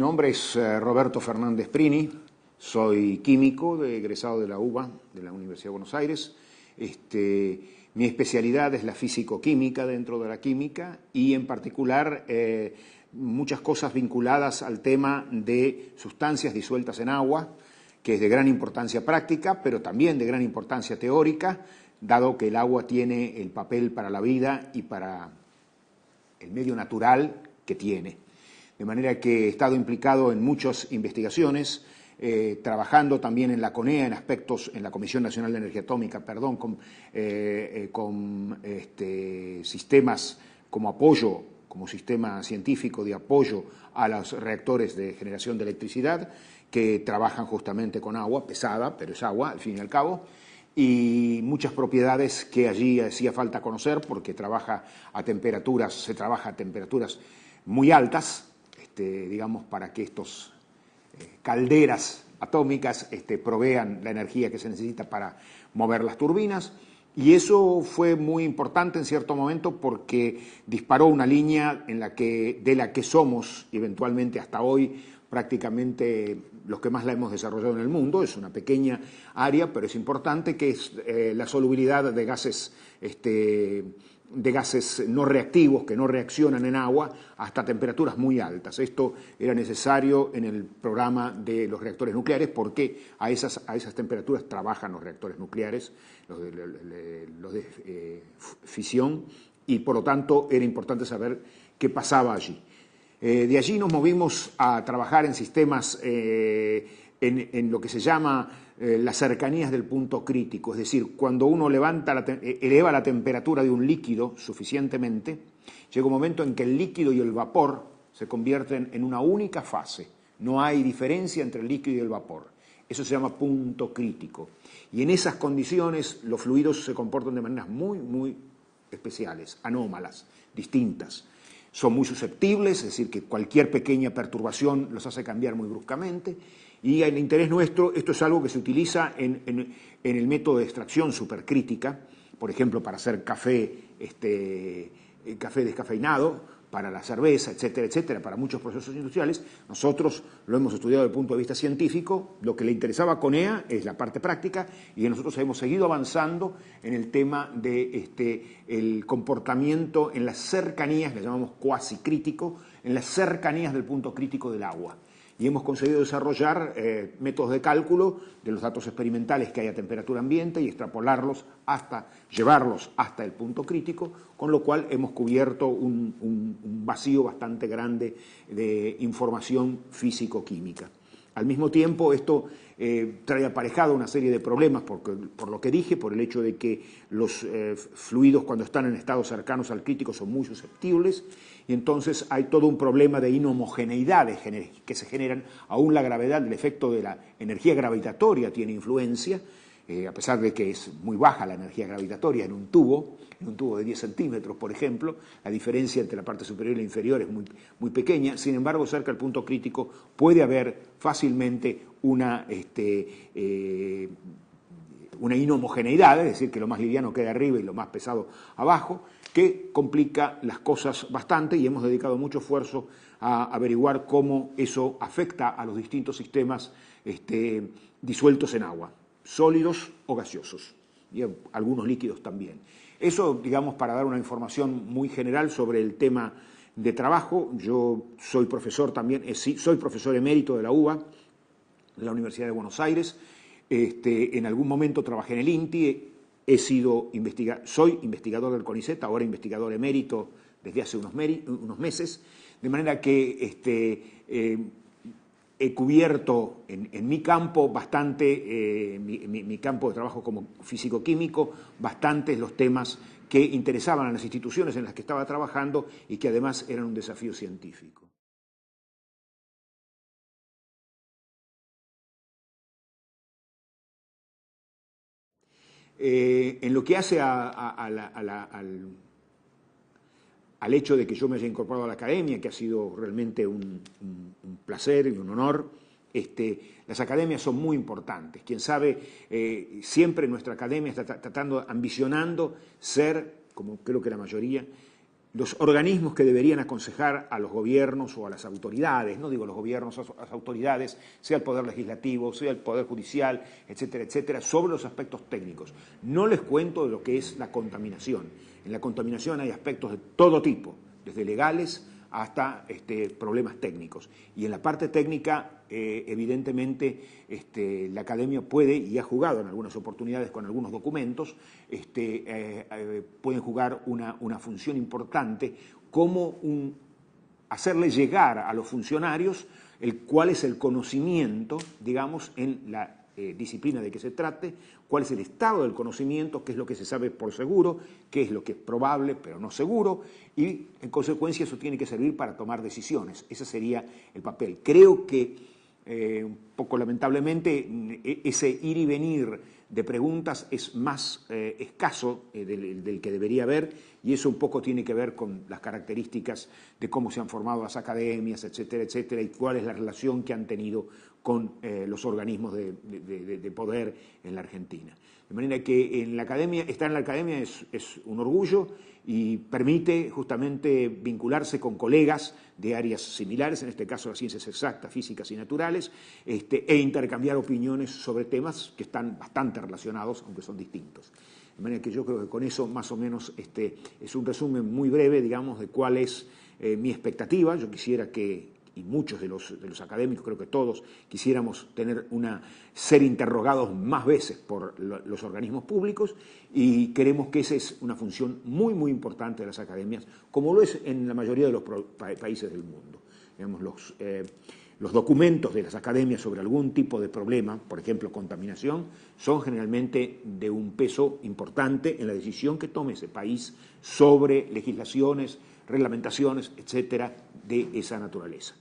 nombre es Roberto Fernández Prini, soy químico, egresado de la UBA, de la Universidad de Buenos Aires. Mi especialidad es la físico-química dentro de la química y en particular muchas cosas vinculadas al tema de sustancias disueltas en agua, que es de gran importancia práctica, pero también de gran importancia teórica, dado que el agua tiene el papel para la vida y para el medio natural que tiene. De manera que he estado implicado en muchas investigaciones, trabajando también en la CONEA, en aspectos, en la Comisión Nacional de Energía Atómica, perdón, con sistemas como apoyo, como sistema científico de apoyo a los reactores de generación de electricidad, que trabajan justamente con agua, pesada, pero es agua, al fin y al cabo, y muchas propiedades que allí hacía falta conocer, porque se trabaja a temperaturas muy altas, digamos, para que estos calderas atómicas provean la energía que se necesita para mover las turbinas. Y eso fue muy importante en cierto momento porque disparó una línea de la que somos eventualmente hasta hoy prácticamente los que más la hemos desarrollado en el mundo. Es una pequeña área, pero es importante, que es la solubilidad de gases no reactivos, que no reaccionan en agua hasta temperaturas muy altas. Esto era necesario en el programa de los reactores nucleares porque a esas temperaturas trabajan los reactores nucleares, los de fisión, y por lo tanto era importante saber qué pasaba allí. De allí nos movimos a trabajar en sistemas en lo que se llama las cercanías del punto crítico, es decir, cuando uno eleva la temperatura de un líquido suficientemente, llega un momento en que el líquido y el vapor se convierten en una única fase. No hay diferencia entre el líquido y el vapor. Eso se llama punto crítico. Y en esas condiciones los fluidos se comportan de maneras muy, muy especiales, anómalas, distintas. Son muy susceptibles, es decir, que cualquier pequeña perturbación los hace cambiar muy bruscamente. Y en el interés nuestro, esto es algo que se utiliza en el método de extracción supercrítica, por ejemplo, para hacer café descafeinado, para la cerveza, etcétera, etcétera, para muchos procesos industriales. Nosotros lo hemos estudiado desde el punto de vista científico. Lo que le interesaba a CONEA es la parte práctica y nosotros hemos seguido avanzando en el tema de el comportamiento en las cercanías, le llamamos cuasi crítico, en las cercanías del punto crítico del agua. Y hemos conseguido desarrollar métodos de cálculo de los datos experimentales que hay a temperatura ambiente y extrapolarlos llevarlos hasta el punto crítico, con lo cual hemos cubierto un vacío bastante grande de información físico-química. Al mismo tiempo, esto trae aparejado una serie de problemas, por lo que dije, por el hecho de que los fluidos cuando están en estados cercanos al crítico son muy susceptibles, y entonces hay todo un problema de inhomogeneidades que se generan. Aún la gravedad, el efecto de la energía gravitatoria tiene influencia, a pesar de que es muy baja la energía gravitatoria en un tubo de 10 centímetros, por ejemplo, la diferencia entre la parte superior y la inferior es muy, muy pequeña. Sin embargo, cerca del punto crítico puede haber fácilmente una inhomogeneidad, es decir, que lo más liviano queda arriba y lo más pesado abajo, que complica las cosas bastante, y hemos dedicado mucho esfuerzo a averiguar cómo eso afecta a los distintos sistemas disueltos en agua, sólidos o gaseosos, y algunos líquidos también. Eso, digamos, para dar una información muy general sobre el tema de trabajo. Yo soy profesor también, soy profesor emérito de la UBA, de la Universidad de Buenos Aires. En algún momento trabajé en el INTI, soy investigador del CONICET, ahora investigador emérito desde hace unos meses, de manera que he cubierto en mi campo bastante, mi campo de trabajo como físico-químico, bastantes los temas que interesaban a las instituciones en las que estaba trabajando y que además eran un desafío científico. En lo que hace al hecho de que yo me haya incorporado a la academia, que ha sido realmente un placer y un honor, las academias son muy importantes. Quien sabe, siempre nuestra academia está ambicionando ser, como creo que la mayoría, los organismos que deberían aconsejar a los gobiernos o a las autoridades, no digo los gobiernos, a las autoridades, sea el Poder Legislativo, sea el Poder Judicial, etcétera, etcétera, sobre los aspectos técnicos. No les cuento de lo que es la contaminación. En la contaminación hay aspectos de todo tipo, desde legales hasta problemas técnicos. Y en la parte técnica, evidentemente, la academia puede, y ha jugado en algunas oportunidades con algunos documentos, pueden jugar una función importante como hacerle llegar a los funcionarios cuál es el conocimiento, digamos, en la disciplina de que se trate, cuál es el estado del conocimiento, qué es lo que se sabe por seguro, qué es lo que es probable pero no seguro, y en consecuencia eso tiene que servir para tomar decisiones. Ese sería el papel. Creo que un poco lamentablemente ese ir y venir de preguntas es más escaso del que debería haber, y eso un poco tiene que ver con las características de cómo se han formado las academias, etcétera, etcétera, y cuál es la relación que han tenido con los organismos de poder en la Argentina. De manera que estar en la academia es un orgullo y permite justamente vincularse con colegas de áreas similares, en este caso las ciencias exactas, físicas y naturales, e intercambiar opiniones sobre temas que están bastante relacionados, aunque son distintos. De manera que yo creo que con eso más o menos es un resumen muy breve, digamos, de cuál es mi expectativa. Yo quisiera que, y muchos de los académicos, creo que todos, quisiéramos ser interrogados más veces por los organismos públicos, y creemos que esa es una función muy, muy importante de las academias, como lo es en la mayoría de los países del mundo. Digamos, los documentos de las academias sobre algún tipo de problema, por ejemplo, contaminación, son generalmente de un peso importante en la decisión que tome ese país sobre legislaciones, reglamentaciones, etcétera, de esa naturaleza.